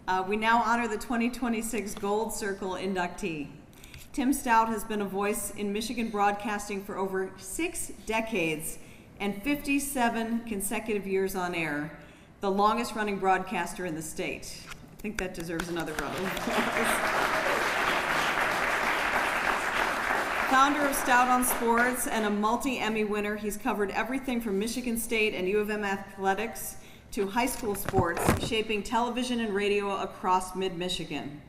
We now honor the 2026 Gold Circle inductee. Tim Staudt has been a voice in Michigan broadcasting for over 6 decades and 57 consecutive years on air, the longest running broadcaster in the state. I think that deserves another round of applause. Founder of Staudt on Sports and a multi-Emmy winner, he's covered everything from Michigan State and U of M athletics to high school sports, shaping television and radio across mid-Michigan.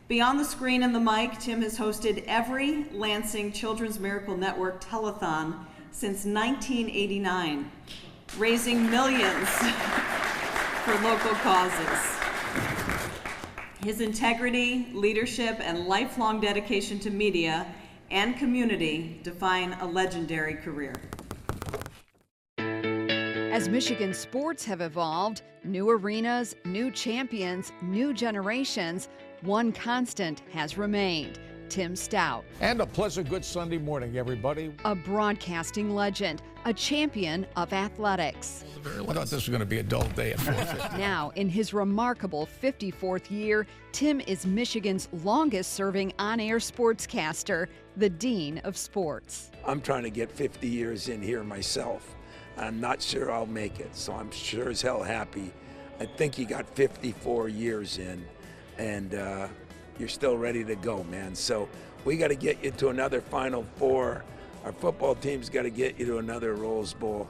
Beyond the screen and the mic, Tim has hosted every Lansing Children's Miracle Network telethon since 1989, raising millions for local causes. His integrity, leadership, and lifelong dedication to media and community define a legendary career. As Michigan sports have evolved, new arenas, new champions, new generations, one constant has remained: Tim Staudt. And a pleasant good Sunday morning, everybody. A broadcasting legend, a champion of athletics. I thought this was going to be a dull day at 4:50. Now, in his remarkable 54th year, Tim is Michigan's longest-serving on-air sportscaster, the Dean of Sports. I'm trying to get 50 years in here myself. I'm not sure I'll make it, so I'm sure as hell happy. I think you got 54 years in, and you're still ready to go, man. So we got to get you to another Final Four. Our football team's got to get you to another Rose Bowl.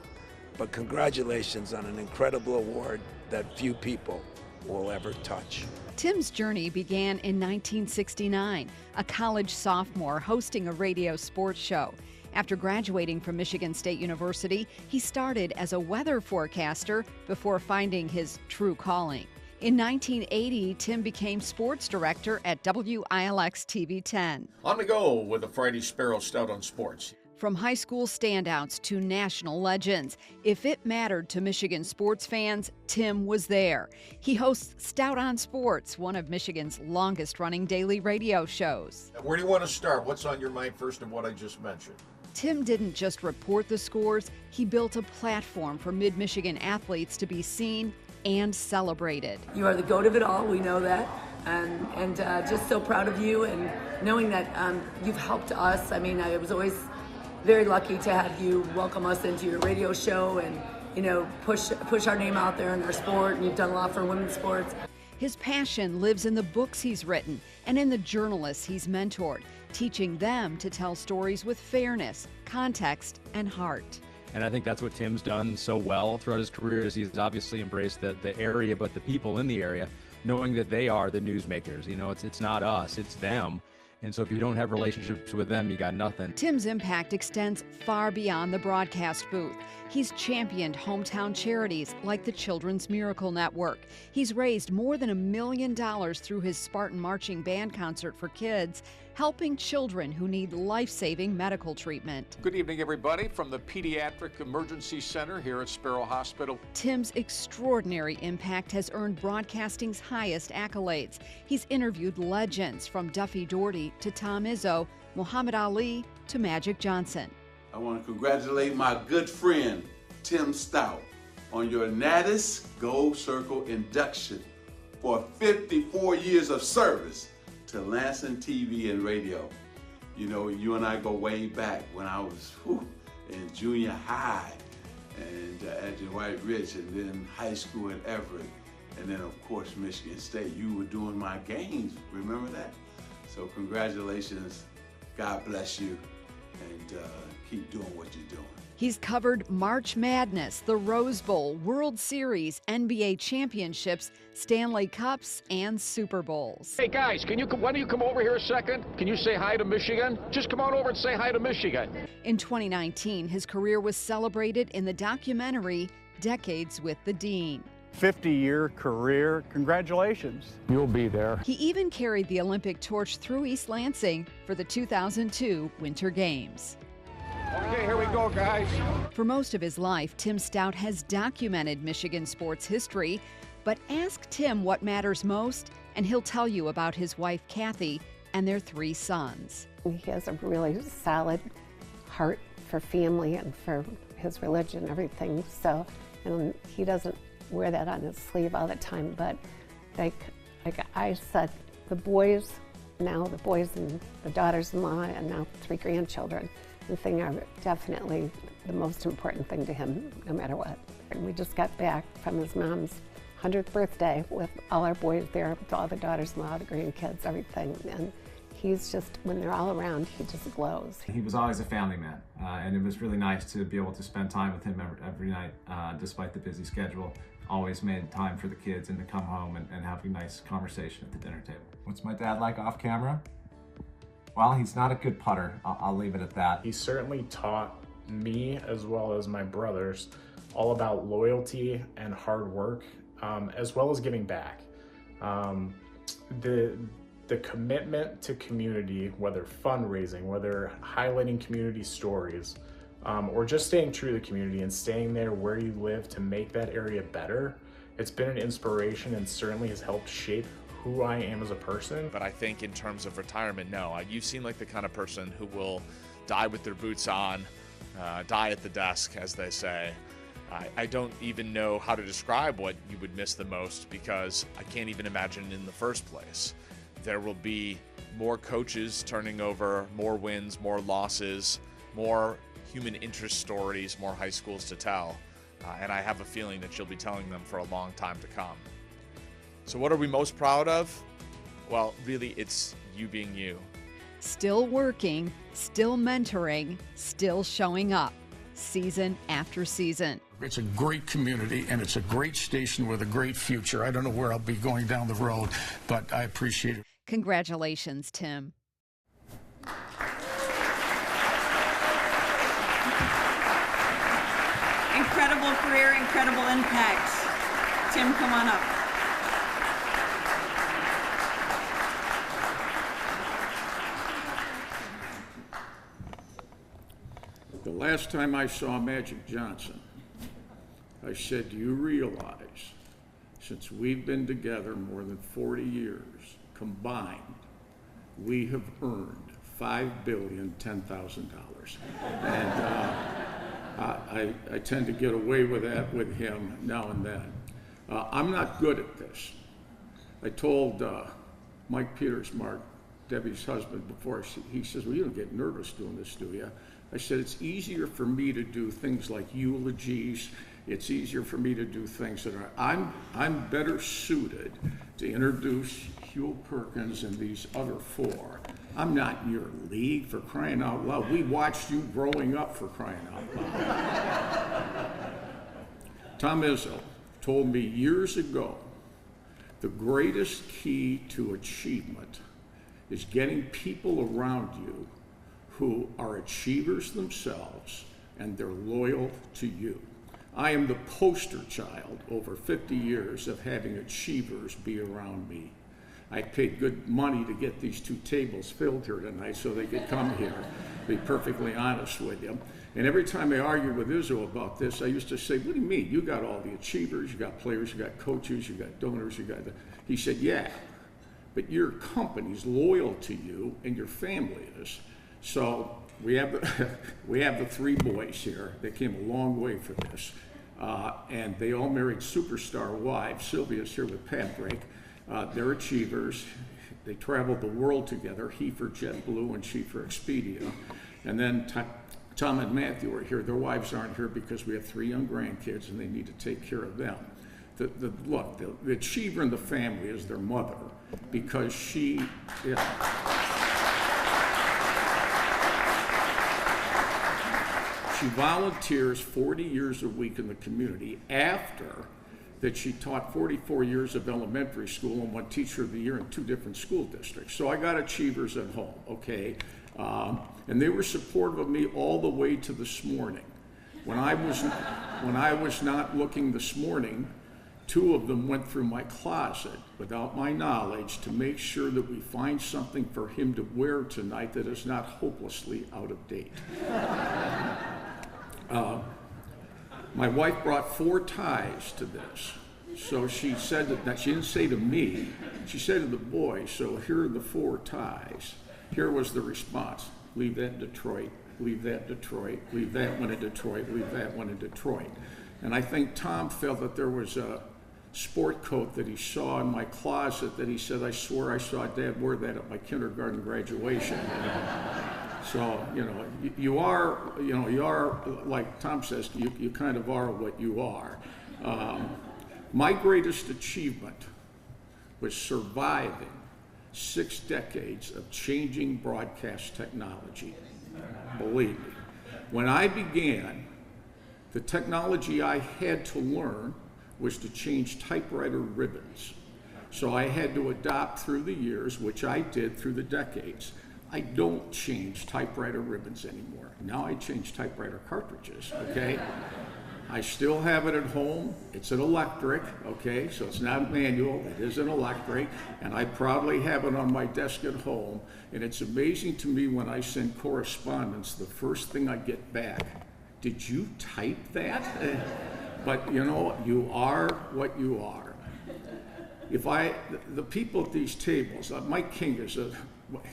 But congratulations on an incredible award that few people will ever touch. Tim's journey began in 1969, a college sophomore hosting a radio sports show. After graduating from Michigan State University, he started as a weather forecaster before finding his true calling. In 1980, Tim became sports director at WILX TV 10. On the go with the Friday Sparrow Staudt on Sports. From high school standouts to national legends, if it mattered to Michigan sports fans, Tim was there. He hosts Staudt on Sports, one of Michigan's longest-running daily radio shows. Where do you want to start? What's on your mind first of what I just mentioned? Tim didn't just report the scores, he built a platform for mid-Michigan athletes to be seen and celebrated. You are the GOAT of it all, we know that, and just so proud of you, and knowing that you've helped us. I mean, I was always very lucky to have you welcome us into your radio show and, you know, push our name out there in our sport, and you've done a lot for women's sports. His passion lives in the books he's written and in the journalists he's mentored, teaching them to tell stories with fairness, context, and heart. And I think that's what Tim's done so well throughout his career, is he's obviously embraced the area, but the people in the area, knowing that they are the newsmakers. You know, it's not us, it's them. And so if you don't have relationships with them, you got nothing. Tim's impact extends far beyond the broadcast booth. He's championed hometown charities like the Children's Miracle Network. He's raised more than $1 million through his Spartan Marching Band concert for kids, helping children who need life-saving medical treatment. Good evening, everybody, from the Pediatric Emergency Center here at Sparrow Hospital. Tim's extraordinary impact has earned broadcasting's highest accolades. He's interviewed legends from Duffy Daugherty to Tom Izzo, Muhammad Ali to Magic Johnson. I want to congratulate my good friend, Tim Staudt, on your Natus Gold Circle induction for 54 years of service to Lansing TV and radio. You know, you and I go way back when I was in junior high and at Dwight Rich, and then high school at Everett, and then of course Michigan State. You were doing my games, remember that? So congratulations, God bless you, and keep doing what you're doing. He's covered March Madness, the Rose Bowl, World Series, NBA championships, Stanley Cups, and Super Bowls. Hey guys, why don't you come over here a second? Can you say hi to Michigan? Just come on over and say hi to Michigan. In 2019, his career was celebrated in the documentary Decades with the Dean. 50-year career, congratulations. You'll be there. He even carried the Olympic torch through East Lansing for the 2002 Winter Games. Okay, here we go, guys. For most of his life, Tim Staudt has documented Michigan sports history, but ask Tim what matters most, and he'll tell you about his wife, Kathy, and their 3 sons. He has a really solid heart for family and for his religion and everything, so, and he doesn't wear that on his sleeve all the time, but like Like I said, the boys and the daughters-in-law and now 3 grandchildren, the thing are definitely the most important thing to him, no matter what. And we just got back from his mom's 100th birthday with all our boys there, with all the daughters-in-law, the grandkids, everything. And he's just, when they're all around, he just glows. He was always a family man, and it was really nice to be able to spend time with him every night, despite the busy schedule. Always made time for the kids and to come home and have a nice conversation at the dinner table. What's my dad like off camera? Well, he's not a good putter. I'll leave it at that. He certainly taught me, as well as my brothers, all about loyalty and hard work, as well as giving back. The commitment to community, whether fundraising, whether highlighting community stories, or just staying true to the community and staying there where you live to make that area better, it's been an inspiration and certainly has helped shape who I am as a person. But I think in terms of retirement, no. You seem like the kind of person who will die with their boots on, die at the desk, as they say. I don't even know how to describe what you would miss the most, because I can't even imagine in the first place. There will be more coaches turning over, more wins, more losses, more human interest stories, more high schools to tell. And I have a feeling that you'll be telling them for a long time to come. So what are we most proud of? Well, really, it's you being you. Still working, still mentoring, still showing up, season after season. It's a great community, and it's a great station with a great future. I don't know where I'll be going down the road, but I appreciate it. Congratulations, Tim. Incredible career, incredible impact. Tim, come on up. The last time I saw Magic Johnson, I said, do you realize, since we've been together more than 40 years combined, we have earned $5,010,000. And I tend to get away with that with him now and then. I'm not good at this. I told Mike Peters, Debbie's husband, before, he says, well, you don't get nervous doing this, do you? I said, it's easier for me to do things like eulogies. It's easier for me to do things that are, I'm better suited to introduce Hugh Perkins and these other 4. I'm not in your league, for crying out loud. We watched you growing up, for crying out loud. Tom Izzo told me years ago, the greatest key to achievement is getting people around you who are achievers themselves and they're loyal to you. I am the poster child over 50 years of having achievers be around me. I paid good money to get these 2 tables filled here tonight so they could come here, to be perfectly honest with you. And every time I argued with Izzo about this, I used to say, what do you mean? You got all the achievers, you got players, you got coaches, you got donors, you got the... He said, yeah, but your company's loyal to you and your family is. So we have the 3 boys here. They came a long way for this. And they all married superstar wives. Sylvia's here with Patrick. They're achievers. They traveled the world together, he for JetBlue and she for Expedia. And then Tom and Matthew are here. Their wives aren't here because we have 3 young grandkids and they need to take care of them. Look, the achiever in the family is their mother, because she... She volunteers 40 years a week in the community after that she taught 44 years of elementary school and won Teacher of the Year in 2 different school districts. So I got achievers at home, okay? And they were supportive of me all the way to this morning. When I was not looking this morning, 2 of them went through my closet without my knowledge to make sure that we find something for him to wear tonight that is not hopelessly out of date. My wife brought 4 ties to this. So she said that she didn't say to me, she said to the boys, so here are the 4 ties. Here was the response: leave that in Detroit, leave that in Detroit, leave that one in Detroit, leave that one in Detroit. And I think Tom felt that there was sport coat that he saw in my closet that he said, I swear I saw Dad wear that at my kindergarten graduation. So, you are, like Tom says, you kind of are what you are. My greatest achievement was surviving 6 decades of changing broadcast technology. Believe me. When I began, the technology I had to learn was to change typewriter ribbons. So I had to adopt through the years, which I did through the decades. I don't change typewriter ribbons anymore. Now I change typewriter cartridges, okay? I still have it at home. It's an electric, okay? So it's not manual, it is an electric, and I proudly have it on my desk at home. And it's amazing to me when I send correspondence, the first thing I get back, did you type that? But you are what you are. The people at these tables, Mike King is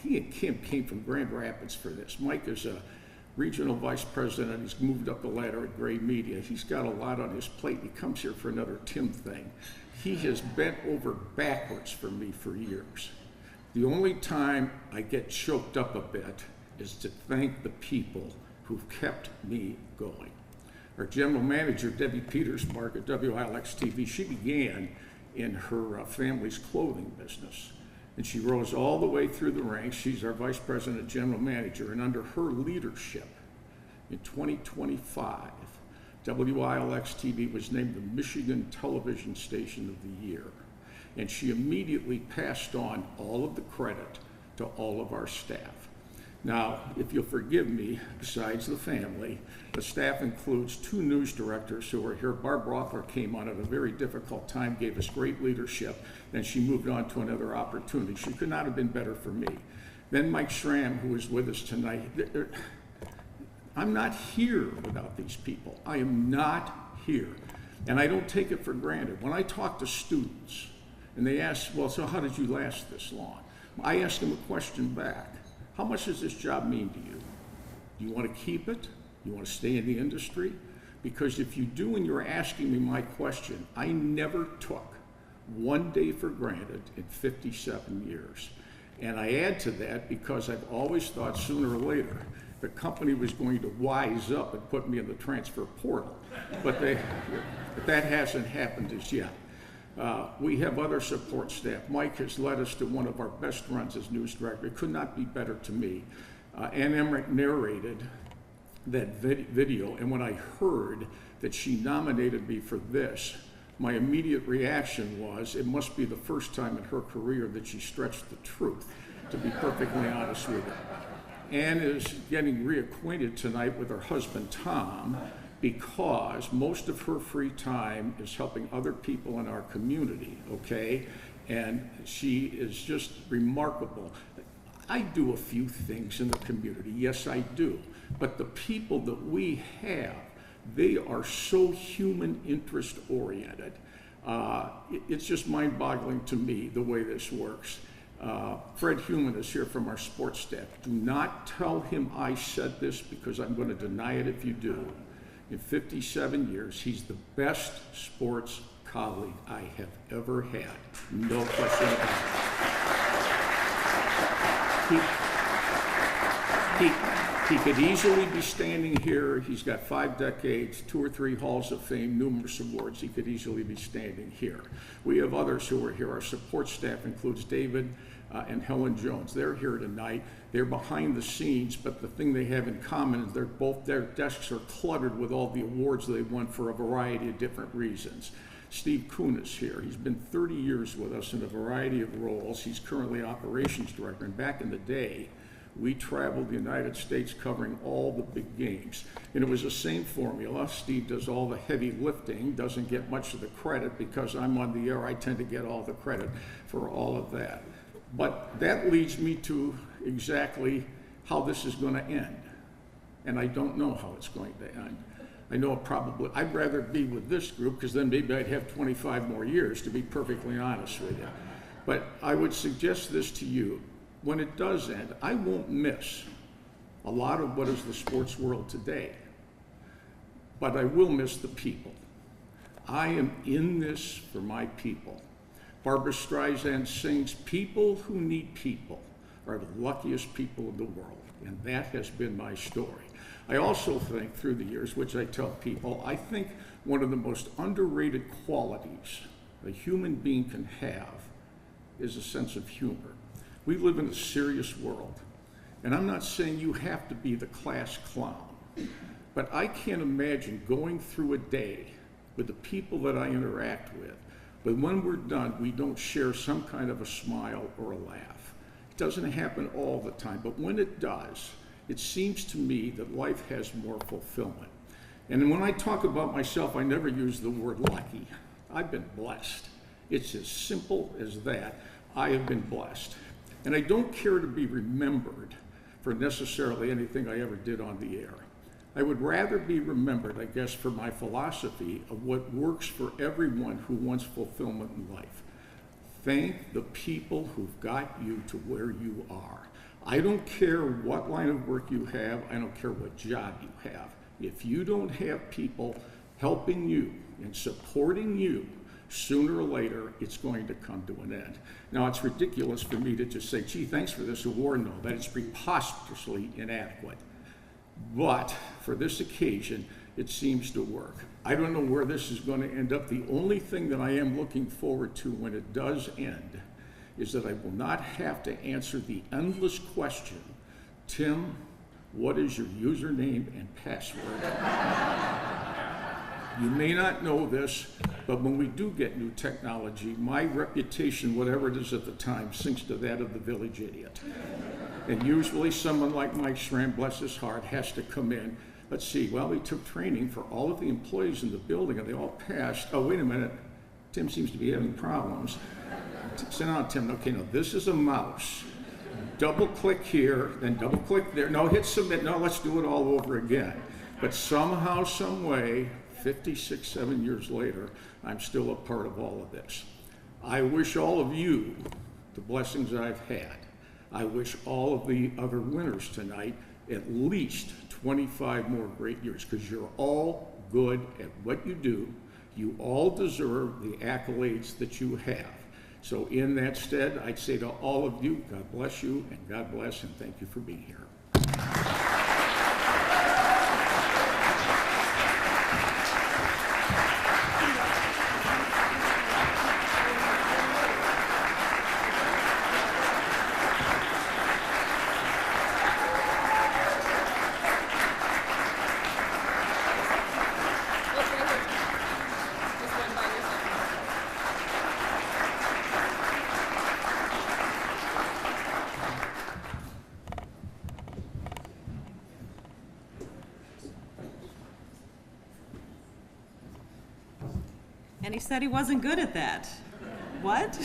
he came from Grand Rapids for this. Mike is a regional vice president. He's moved up the ladder at Gray Media. He's got a lot on his plate. He comes here for another Tim thing. He has bent over backwards for me for years. The only time I get choked up a bit is to thank the people who've kept me going. Our general manager, Debbie Petersmark at WILX TV, she began in her family's clothing business. And she rose all the way through the ranks. She's our vice president and general manager. And under her leadership, in 2025, WILX TV was named the Michigan Television Station of the Year. And she immediately passed on all of the credit to all of our staff. Now, if you'll forgive me, besides the family, the staff includes 2 news directors who are here. Barb Rothler came on at a very difficult time, gave us great leadership, and she moved on to another opportunity. She could not have been better for me. Then Mike Schramm, who is with us tonight. I'm not here without these people. I am not here. And I don't take it for granted. When I talk to students, and they ask, well, so how did you last this long? I ask them a question back. How much does this job mean to you? Do you want to keep it? Do you want to stay in the industry? Because if you do and you're asking me my question, I never took one day for granted in 57 years. And I add to that because I've always thought sooner or later the company was going to wise up and put me in the transfer portal. But that hasn't happened as yet. We have other support staff. Mike has led us to one of our best runs as news director. It could not be better to me. Ann Emmerich narrated that video, and when I heard that she nominated me for this, my immediate reaction was, it must be the first time in her career that she stretched the truth, to be perfectly honest with you. Ann is getting reacquainted tonight with her husband, Tom, because most of her free time is helping other people in our community, okay? And she is just remarkable. I do a few things in the community, yes I do, but the people that we have, they are so human interest oriented. It's just mind-boggling to me the way this works. Fred Heumann is here from our sports staff. Do not tell him I said this because I'm going to deny it if you do. In 57 years, he's the best sports colleague I have ever had. No question about it. He could easily be standing here. He's got 5 decades, 2 or 3 halls of fame, numerous awards. He could easily be standing here. We have others who are here. Our support staff includes David and Helen Jones. They're here tonight. They're behind the scenes, but the thing they have in common is their desks are cluttered with all the awards they won for a variety of different reasons. Steve Kuhn is here. He's been 30 years with us in a variety of roles. He's currently operations director, and back in the day, we traveled the United States covering all the big games. And it was the same formula. Steve does all the heavy lifting, doesn't get much of the credit because I'm on the air. I tend to get all the credit for all of that. But that leads me to exactly how this is going to end. And I don't know how it's going to end. I know I'd rather be with this group because then maybe I'd have 25 more years, to be perfectly honest with you. But I would suggest this to you. When it does end, I won't miss a lot of what is the sports world today, but I will miss the people. I am in this for my people. Barbra Streisand sings, "People who need people are the luckiest people in the world," and that has been my story. I also think through the years, which I tell people, I think one of the most underrated qualities a human being can have is a sense of humor. We live in a serious world, and I'm not saying you have to be the class clown, but I can't imagine going through a day with the people that I interact with, but when we're done, we don't share some kind of a smile or a laugh. It doesn't happen all the time, but when it does, it seems to me that life has more fulfillment. And when I talk about myself, I never use the word lucky. I've been blessed. It's as simple as that. I have been blessed. And I don't care to be remembered for necessarily anything I ever did on the air. I would rather be remembered, I guess, for my philosophy of what works for everyone who wants fulfillment in life. Thank the people who've got you to where you are. I don't care what line of work you have. I don't care what job you have. If you don't have people helping you and supporting you, sooner or later, it's going to come to an end. Now, it's ridiculous for me to just say, gee, thanks for this award. No, that is preposterously inadequate. But for this occasion, it seems to work. I don't know where this is going to end up. The only thing that I am looking forward to when it does end is that I will not have to answer the endless question, Tim, what is your username and password? You may not know this, but when we do get new technology, my reputation, whatever it is at the time, sinks to that of the village idiot. And usually someone like Mike Schramm, bless his heart, has to come in. Let's see, well, we took training for all of the employees in the building and they all passed. Oh, wait a minute, Tim seems to be having problems. Sit down, Tim. Okay, no, this is a mouse. Double click here, then double click there. No, hit submit. No, let's do it all over again. But somehow, some way, 56, 7 years later, I'm still a part of all of this. I wish all of you the blessings I've had. I wish all of the other winners tonight at least 25 more great years, because you're all good at what you do. You all deserve the accolades that you have. So in that stead, I'd say to all of you, God bless you, and God bless, and thank you for being here. And he said he wasn't good at that. What?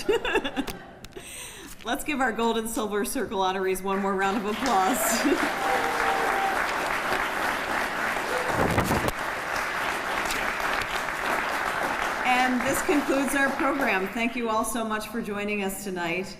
Let's give our gold and silver circle honorees one more round of applause. And this concludes our program. Thank you all so much for joining us tonight.